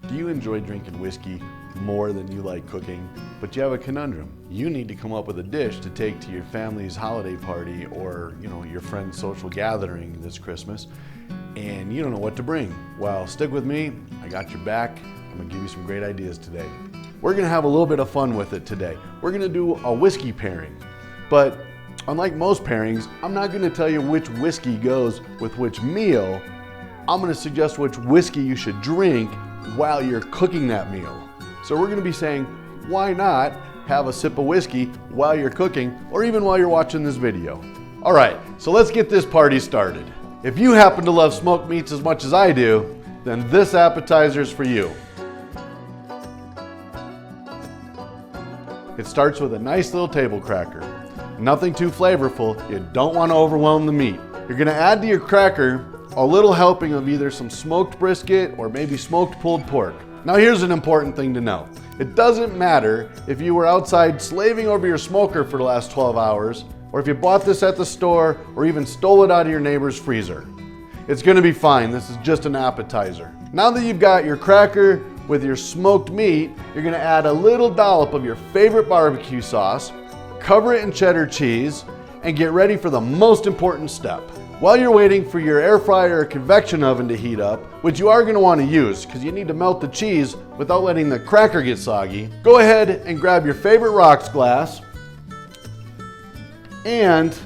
Do you enjoy drinking whiskey more than you like cooking? But you have a conundrum. You need to come up with a dish to take to your family's holiday party or, your friend's social gathering this Christmas, and you don't know what to bring. Well, stick with me. I got your back. I'm gonna give you some great ideas today. We're gonna have a little bit of fun with it today. We're gonna do a whiskey pairing. But unlike most pairings, I'm not gonna tell you which whiskey goes with which meal. I'm gonna suggest which whiskey you should drink while you're cooking that meal. So we're gonna be saying, why not have a sip of whiskey while you're cooking or even while you're watching this video? All right, so let's get this party started. If you happen to love smoked meats as much as I do, then this appetizer is for you. It starts with a nice little table cracker. Nothing too flavorful, you don't want to overwhelm the meat. You're gonna add to your cracker a little helping of either some smoked brisket or maybe smoked pulled pork. Now here's an important thing to know. It doesn't matter if you were outside slaving over your smoker for the last 12 hours, or if you bought this at the store or even stole it out of your neighbor's freezer. It's gonna be fine, this is just an appetizer. Now that you've got your cracker with your smoked meat, you're gonna add a little dollop of your favorite barbecue sauce, cover it in cheddar cheese, and get ready for the most important step. While you're waiting for your air fryer or convection oven to heat up, which you are going to want to use because you need to melt the cheese without letting the cracker get soggy, go ahead and grab your favorite rocks glass, and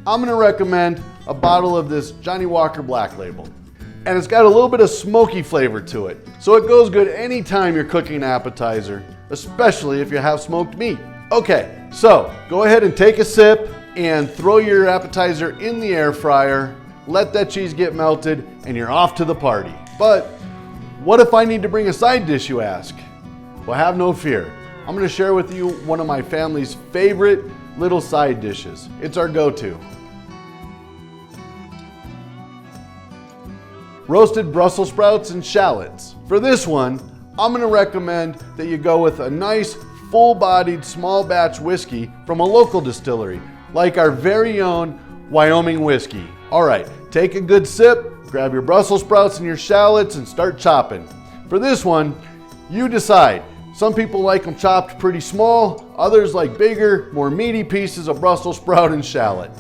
I'm going to recommend a bottle of this Johnny Walker Black Label. And it's got a little bit of smoky flavor to it, so it goes good anytime you're cooking an appetizer, especially if you have smoked meat. Okay, so go ahead and take a sip and throw your appetizer in the air fryer, let that cheese get melted, and you're off to the party. But what if I need to bring a side dish, you ask? Well, have no fear. I'm gonna share with you one of my family's favorite little side dishes. It's our go-to. Roasted Brussels sprouts and shallots. For this one, I'm gonna recommend that you go with a nice full-bodied small batch whiskey from a local distillery, like our very own Wyoming whiskey. All right, take a good sip, grab your Brussels sprouts and your shallots and start chopping. For this one, you decide. Some people like them chopped pretty small, others like bigger, more meaty pieces of Brussels sprout and shallot.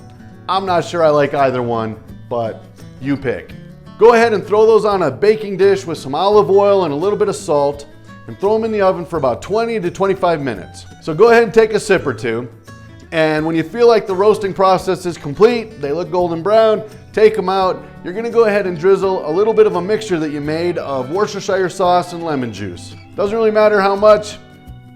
I'm not sure I like either one, but you pick. Go ahead and throw those on a baking dish with some olive oil and a little bit of salt and throw them in the oven for about 20 to 25 minutes. So go ahead and take a sip or two. And when you feel like the roasting process is complete, they look golden brown, take them out. You're gonna go ahead and drizzle a little bit of a mixture that you made of Worcestershire sauce and lemon juice. Doesn't really matter how much.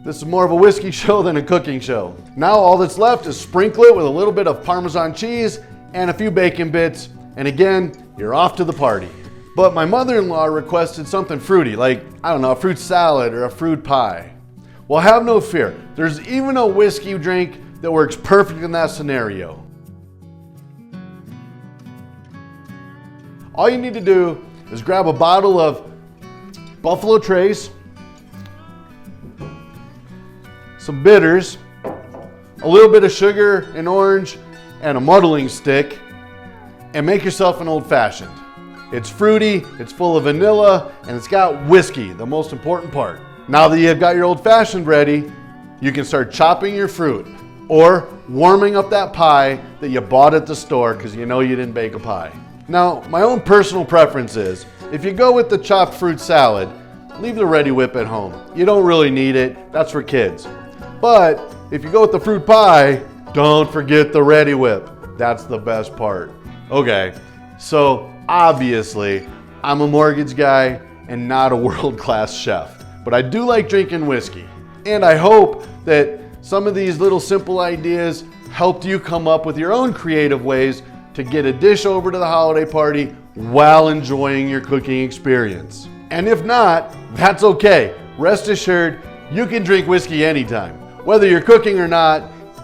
This is more of a whiskey show than a cooking show. Now all that's left is sprinkle it with a little bit of Parmesan cheese and a few bacon bits. And again, you're off to the party. But my mother-in-law requested something fruity, like, a fruit salad or a fruit pie. Well, have no fear. There's even a whiskey drink that works perfect in that scenario. All you need to do is grab a bottle of Buffalo Trace, some bitters, a little bit of sugar and orange, and a muddling stick, and make yourself an old-fashioned. It's fruity, it's full of vanilla, and it's got whiskey, the most important part. Now that you've got your old-fashioned ready, you can start chopping your fruit or warming up that pie that you bought at the store because you know you didn't bake a pie. Now, my own personal preference is, if you go with the chopped fruit salad, leave the Ready Whip at home. You don't really need it, that's for kids. But if you go with the fruit pie, don't forget the Ready Whip. That's the best part. Okay, so obviously, I'm a mortgage guy and not a world-class chef, but I do like drinking whiskey. And I hope that some of these little simple ideas helped you come up with your own creative ways to get a dish over to the holiday party while enjoying your cooking experience. And if not, that's okay. Rest assured, you can drink whiskey anytime, whether you're cooking or not,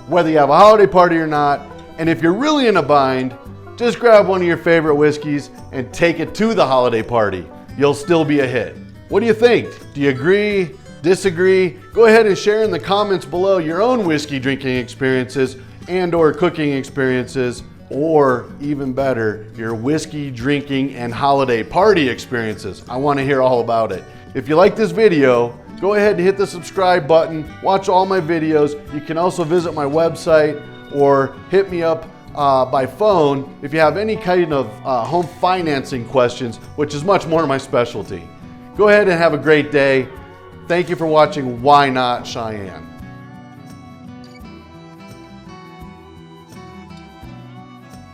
whether you have a holiday party or not, and if you're really in a bind, just grab one of your favorite whiskeys and take it to the holiday party. You'll still be a hit. What do you think? Do you agree? Disagree? Go ahead and share in the comments below your own whiskey drinking experiences and or cooking experiences, or even better, your whiskey drinking and holiday party experiences. I want to hear all about it. If you like this video, go ahead and hit the subscribe button. Watch all my videos. You can also visit my website or hit me up by phone if you have any kind of home financing questions, which is much more my specialty. Go ahead and have a great day. Thank you for watching Why Not Cheyenne.